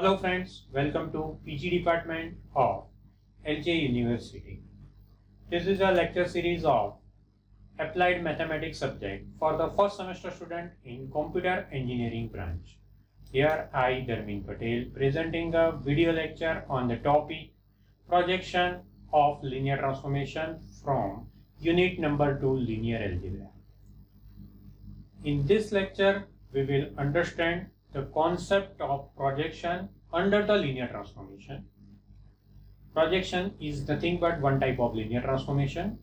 Hello friends, welcome to PG department of LJ University. This is a lecture series of applied mathematics subject for the first semester student in computer engineering branch. Here I, Dharmin Patel, presenting a video lecture on the topic projection of linear transformation from unit number 2 linear algebra. In this lecture, we will understand the concept of projection under the linear transformation. Projection is nothing but one type of linear transformation,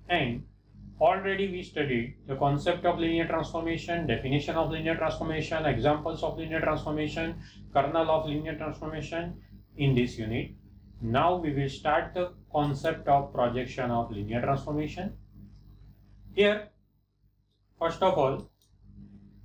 and already we studied the concept of linear transformation, definition of linear transformation, examples of linear transformation, kernel of linear transformation in this unit. Now we will start the concept of projection of linear transformation. Here, first of all,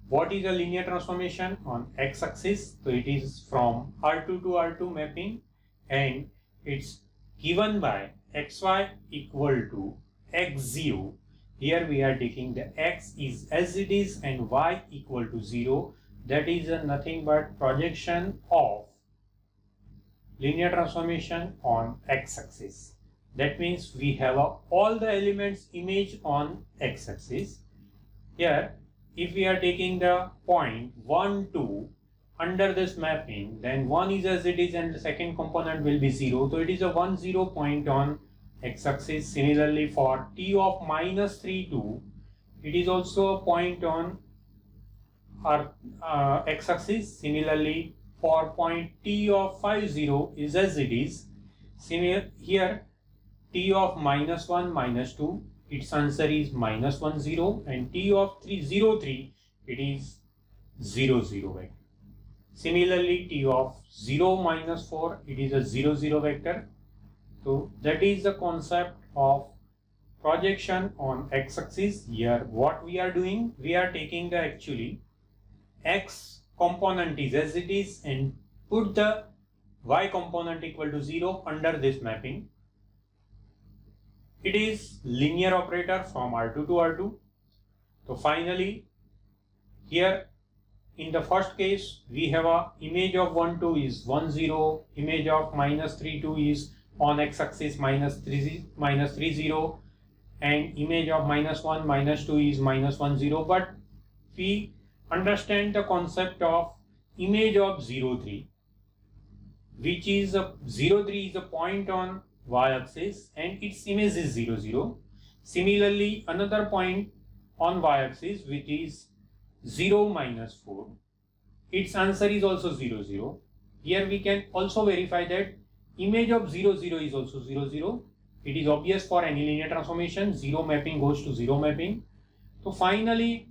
what is a linear transformation on x-axis? So it is from R2 to R2 mapping, and it's given by xy equal to x0. Here we are taking the x is as it is and y equal to 0. That is nothing but projection of linear transformation on x-axis. That means we have all the elements image on x-axis. Here, if we are taking the point 1, 2 under this mapping, then 1 is as it is and the second component will be 0. So it is a 1, 0 point on x-axis. Similarly, for t of minus 3, 2, it is also a point on our x-axis. Similarly, for point t of 5, 0 is as it is. Here, t of minus 1, minus 2, its answer is minus 1, 0, and t of 3, 0, 3, it is 0, 0 vector. Similarly, t of 0, minus 4, it is a 0, 0 vector. So that is the concept of projection on x-axis. Here what we are doing, we are taking the actually x component is as it is and put the y component equal to 0 under this mapping. It is linear operator from R2 to R2. So finally, here in the first case, we have a image of 1, 2 is 1, 0, image of minus 3, 2 is on x-axis minus 3, 0, and image of minus 1, minus 2 is minus 1, 0. But we understand the concept of image of 0, 3, which is a 0, 3 is a point on y-axis and its image is 0, 0. Similarly, another point on y-axis which is 0, minus 4. Its answer is also 0, 0. Here we can also verify that image of 0, 0 is also 0, 0. It is obvious for any linear transformation. 0 mapping goes to 0 mapping. So finally,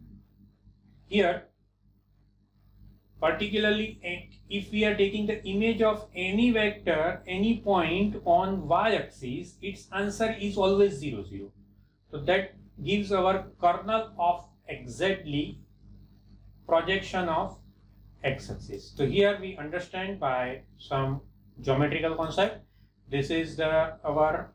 here particularly if we are taking the image of any vector, any point on y-axis, its answer is always 0, 0. So that gives our kernel of exactly projection of x-axis. So here we understand by some geometrical concept. This is our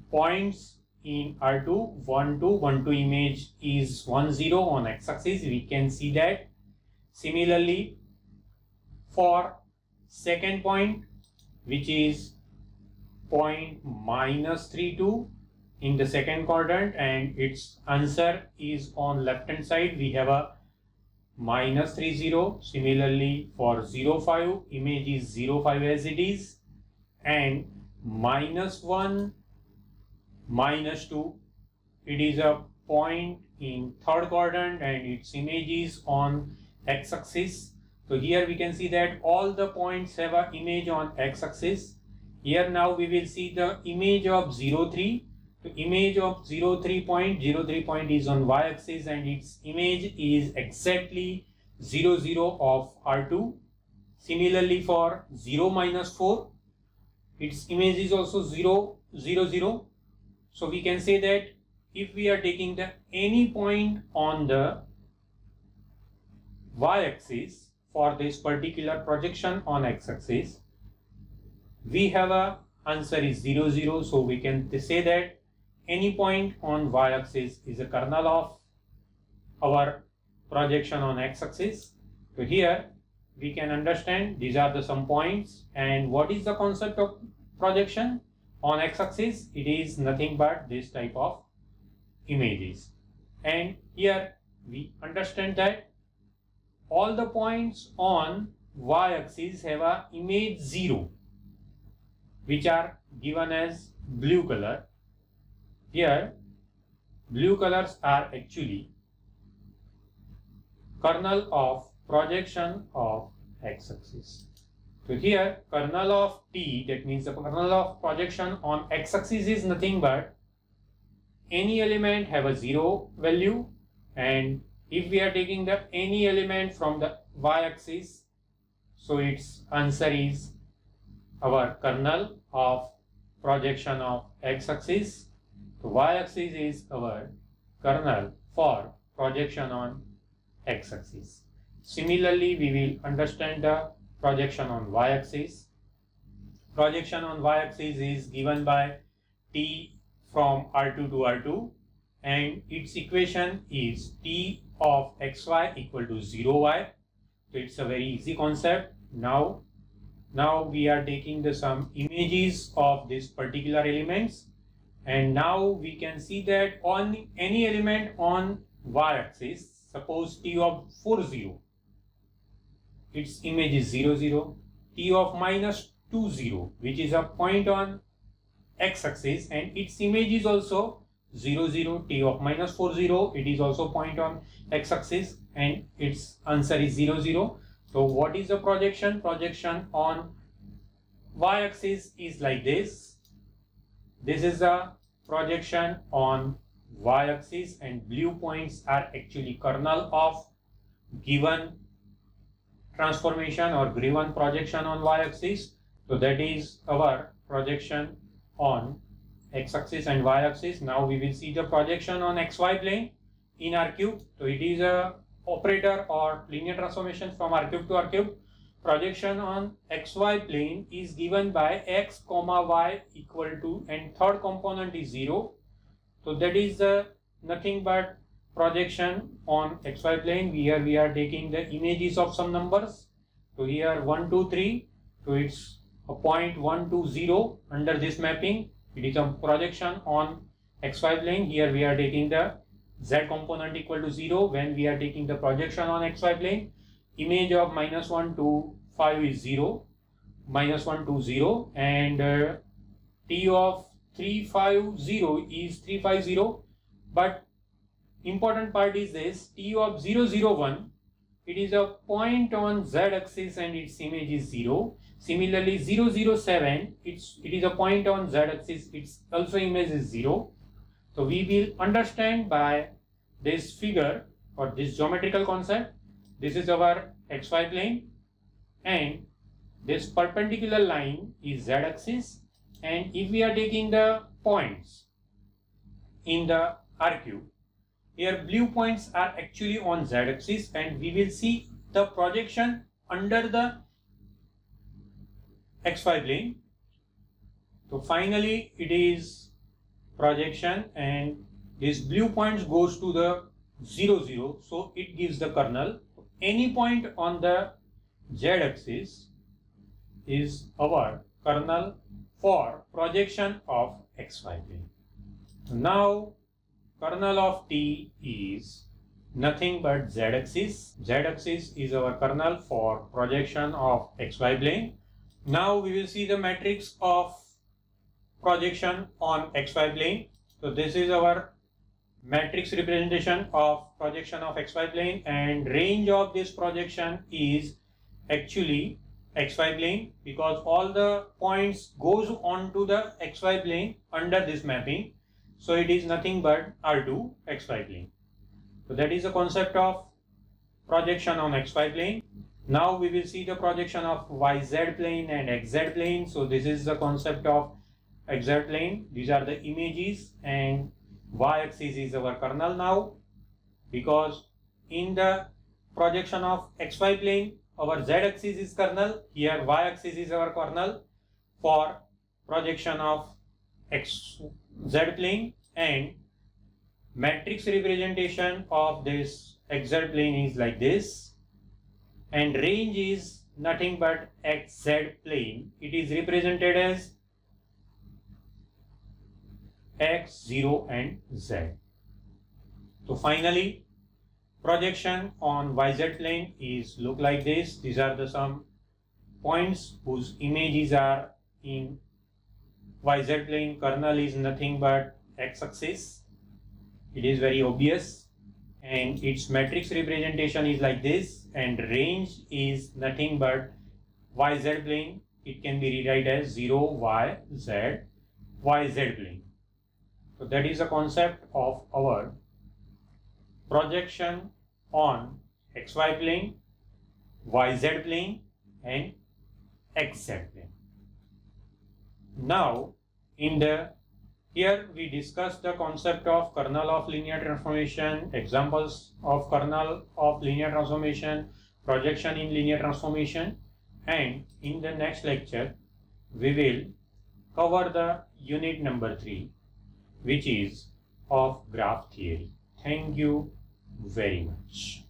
points in R2, 1, 2, 1, 2 image is 1, 0 on x-axis. We can see that. Similarly, for second point, which is point minus 3, 2 in the second quadrant, and its answer is on left hand side, we have a minus 3, 0. Similarly, for 0, 5, image is 0, 5 as it is, and minus 1, minus 2, it is a point in third quadrant and its image is on x-axis. So here we can see that all the points have an image on x-axis. Here now we will see the image of 0, 3. The image of 0, 3 point, 0, 3 point is on y-axis and its image is exactly 0, 0 of R2. Similarly, for 0, minus 4, its image is also 0, 0, 0. So we can say that if we are taking the any point on the y-axis for this particular projection on x-axis, we have a answer is 0, 0. So we can say that any point on y-axis is a kernel of our projection on x-axis. So here we can understand these are the some points. And what is the concept of projection on x-axis? It is nothing but this type of images. And here we understand that all the points on y-axis have a image 0, which are given as blue color. Here blue colors are actually kernel of projection of x-axis. So here kernel of t, that means the kernel of projection on x-axis, is nothing but any element have a 0 value, and if we are taking the any element from the y-axis, so its answer is our kernel of projection of x-axis. So y-axis is our kernel for projection on x-axis. Similarly, we will understand the projection on y-axis. Projection on y-axis is given by t from R2 to R2, and its equation is t of xy equal to 0y. So it's a very easy concept. Now we are taking the some images of this particular elements, and now we can see that on any element on y-axis, suppose t of 4 0, its image is 0 0, t of minus 2 0, which is a point on x-axis, and its image is also 0 0, t of minus 4 0, it is also point on x-axis, and its answer is 0 0. So what is the projection? Projection on y-axis is like this. This is the projection on y-axis, and blue points are actually kernel of given transformation or given projection on y-axis. So that is our projection on x-axis and y-axis. Now we will see the projection on xy plane in R cube. So it is a operator or linear transformation from R cube to R cube. Projection on xy plane is given by x comma y equal to, and third component is 0. So that is nothing but projection on xy plane. Here we are taking the images of some numbers. So here 1 2 3, so it's a point 1 2 0 under this mapping. It is a projection on xy plane. Here we are taking the z component equal to 0 when we are taking the projection on xy plane. Image of minus 1 2 5 is 0, minus 1 2 0, and t of 3 5 0 is 3 5 0. But important part is this, t of 0 0 1, it is a point on z axis and its image is 0. Similarly 0 0 7, it is a point on z axis, its also image is 0. So we will understand by this figure or this geometrical concept. This is our xy plane, and this perpendicular line is z axis, and if we are taking the points in the R cube, here blue points are actually on z axis, and we will see the projection under the xy plane. So finally it is projection, and this blue points goes to the 0 0, so it gives the kernel. Any point on the z axis is our kernel for projection of xy plane. Now kernel of t is nothing but z axis. Z axis is our kernel for projection of xy plane. Now we will see the matrix of projection on xy plane. So this is our matrix representation of projection of xy plane, and range of this projection is actually xy plane, because all the points goes onto the xy plane under this mapping. So it is nothing but R2 xy plane. So that is the concept of projection on xy plane. Now we will see the projection of yz plane and xz plane. So this is the concept of xz plane. These are the images, and y-axis is our kernel now, because in the projection of xy plane our z-axis is kernel. Here y-axis is our kernel for projection of xz plane, and matrix representation of this xz plane is like this. and range is nothing but xz plane. It is represented as x, 0 and z. So finally, projection on yz plane is look like this. These are the some points whose images are in yz plane. Kernel is nothing but x-axis. It is very obvious, and its matrix representation is like this, and range is nothing but yz plane. It can be rewritten as 0 y z yz plane. So that is the concept of our projection on xy plane, yz plane and xz plane. Now here we discussed the concept of kernel of linear transformation, examples of kernel of linear transformation, projection in linear transformation, and in the next lecture we will cover the unit number 3, which is of graph theory. Thank you very much.